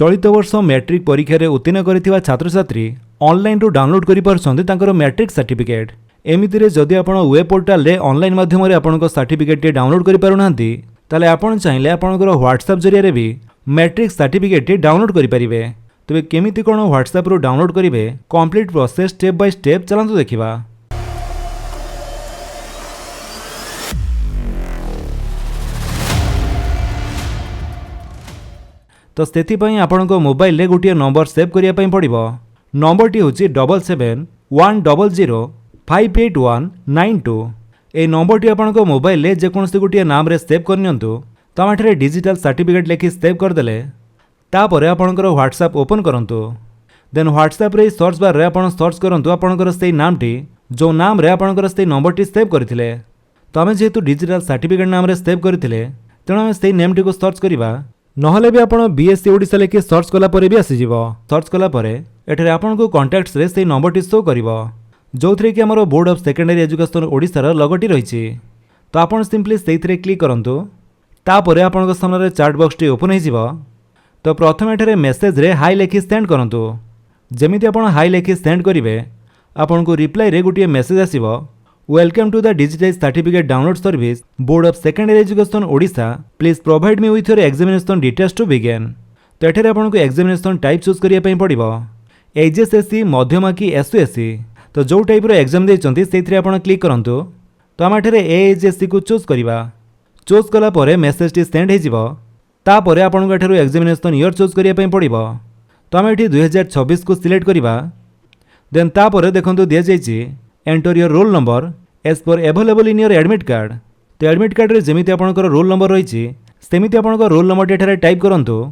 चलित वर्ष मैट्रिक परीक्षा उत्तीर्ण करथिबा छात्र छात्री ऑनलाइन रु डाउनलोड करि पारछन्ते तांकर मैट्रिक सर्टिफिकेट। एमितिरे जदि आपण वेब पोर्टल रे ऑनलाइन माध्यम रे आपनको सर्टिफिकेट डाउनलोड करि पारुनांती ताले आपण चाहिले आपणकर व्हाट्सएप जरिया रे भी मैट्रिक सर्टिफिकेट डाउनलोड करि परिबे। तबे केमिति कोन व्हाट्सएप रु डाउनलोड करिवे complete process step by step चलंतु देखिबा। तो सेथिपई आपणको मोबाइल रे गोटे नंबर सेव करिया पई पड़िबो। नंबरटी होची 7711058192। ए नंबरटी आपणको मोबाइल रे जेकोनसी गोटे नाम रे सेव करनियंतु तमाठरे डिजिटल सर्टिफिकेट लेखि सेव कर देले तापरे आपणकर व्हाट्सएप ओपन करंतु। देन व्हाट्सएप रे सर्च बार रे आपण सर्च करंतु आपणकर सेही नामटी जो नाम रे आपणकर सेही नंबरटी सेव करथिले। तमे जेहेतु डिजिटल सर्टिफिकेट नाम रे सेव करथिले तेणु आमे सेही नेमटी को सर्च करिबा। नहले भी आपण बीएससी ओडिसा लेके सर्च कला परे भी आसी जिवो। सर्च कला परे एठरे आपनको कॉन्टैक्ट्स रे सेही नंबरटी शो करिवो जोथरे कि हमरो board of secondary education Odisha रो लोगोटी रहिछि। तो आपण सिंपली सेहिथरे क्लिक करंतु तापरे आपनको सामने चैट बॉक्स टी ओपन हो जिवो। तो प्रथम एठरे मेसेज रे हाई लेखि सेंड करंतु। जेमिति आपण हाई लेखि सेंड करिवे आपनको रिप्लाई रे गोटे मेसेज आसीबो welcome to the digital certificate download service board of secondary education Odisha please provide me with your examination details to begin. तो एठरे आपनको एग्जामिनेशन टाइप चूज करिया पई पड़िबो एचएसएससी मध्यमा की एसयूएससी। तो जो टाइप रो एग्जाम देइचंती सेथिरे आपण क्लिक करंतु। तो हम एठरे एएचएससी को चूज करिबा। चूज कला परे मेसेज टी सेंड हे जिवो तापरे आपनको एठरो एग्जामिनेशन ईयर चूज करिया पई पड़िबो। तो हम एठी 2026 को सिलेक्ट करिबा। देन तापरे देखंतु दिया जायछि enter your roll number as per available in your admit card. तो एडमिट कार्ड रे जेमिति आपणकर रोल नंबर रहिछि सेमिति आपणकर रोल नंबर टी एठारे टाइप करंतु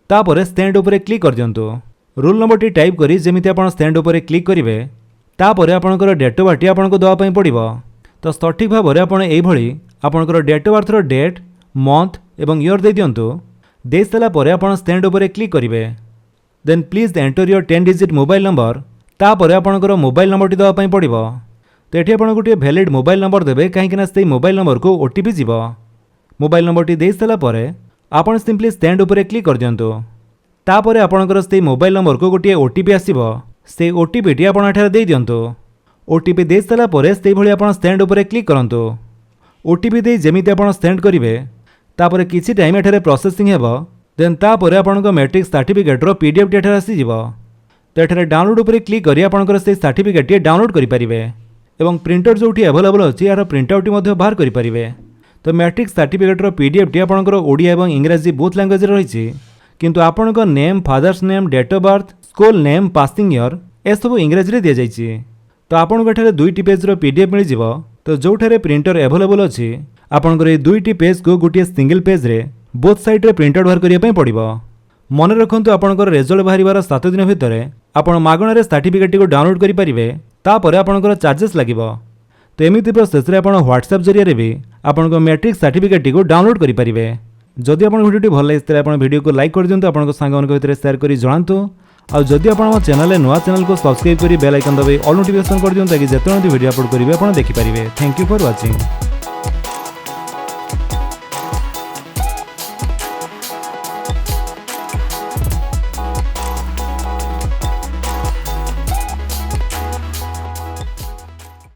तापरे सेंड उपरे क्लिक कर दियंतु। रोल नंबर टी टाइप करी जेमिति आपण सेंड उपरे क्लिक करिवे तापरे आपणकर डेट ऑफ बर्थ टी आपणको दवा पई पड़िबो। तो सठिक भाबरे आपण एई भଳି आपणकर डेट ऑफ बर्थ रो डेट मंथ एवं ईयर दे दियंतु। दे सला परे आपण सेंड उपरे क्लिक करिवे। Then please enter your 10 digit mobile number तापरे आपणकर मोबाइल नंबर टी दवा पई पड़िबो। तो ये आपन गोटे वैलिड मोबाइल नंबर देवे कहीं से मोबाइल नंबर को ओटीपी जीव। मोबाइल नंबर टी दे सारा परे आपन सिंपली सेंड उपरे क्लिक कर दियंतु। तापरे आपनकर से मोबाइल नंबर को गोटे ओटीपी आसीबो से ओटीपी टी आपन एठारे दे दियंतु। ओटीपी दे सारा परे से भली आपन सेंड उपरे क्लिक करंतु। ओटीपी दे जेमिति आपन सेंड करिवे तापरे किछि टाइम एठारे प्रोसेसिंग हेबो। देन तापरे आपनकर मैट्रिक सर्टिफिकेट रो पीडीएफ टी एठारे आसी जिवो। तो एठारे डाउनलोड उपरे क्लिक करी आपनकर से सर्टिफिकेट टी डाउनलोड करि परिबे एवं प्रिंटर जो अवेलेबल अच्छी यार प्रिंटआउट बाहर करें। तो मैट्रिक सर्टिफिकेट पीडीएफ टी आपंकर ओडिया और इंग्राजी बोथ लैंग्वेज रही किंतु आपंक name father's name date of birth school name passing year ए सब इंग्राजी दि जाइए। तो आपको एठारे 2टी पेज पीडीएफ मिल जाव। तो जोठारे प्रिंटर अवेलेबल अच्छी आपंकर ये 2टी पेज को गोटे सिंगल पेज रे बोथ साइड रे प्रिंटआउट बाहर करने पड़ो। मन रखु आपंकर रिजल्ट बाहर 7 दिन भितर आप मागणार सर्टिफिकेट को डाउनलोड करेंगे तापर आपंकर चार्जेस लगिबो। तो एमिति प्रोसेस रे आपण व्हाट्सएप जरिया भी आपनको मैट्रिक सर्टिफिकेट को डाउनलोड करेंगे। जदि आपन वीडियो भल लगे आप वीडियो को लाइक कर दियंतु आपन सांग भितर शेयर करी जणांतु। आ जदि आपण चैनल नुआ चैनल को सब्सक्राइब करी बेल आइकन दबाई ऑल नोटिफिकेशन कर दियंतु ताकि जेतेबेले वीडियो अपलोड करिवे आपण देखि परिबे। Thank you for watching.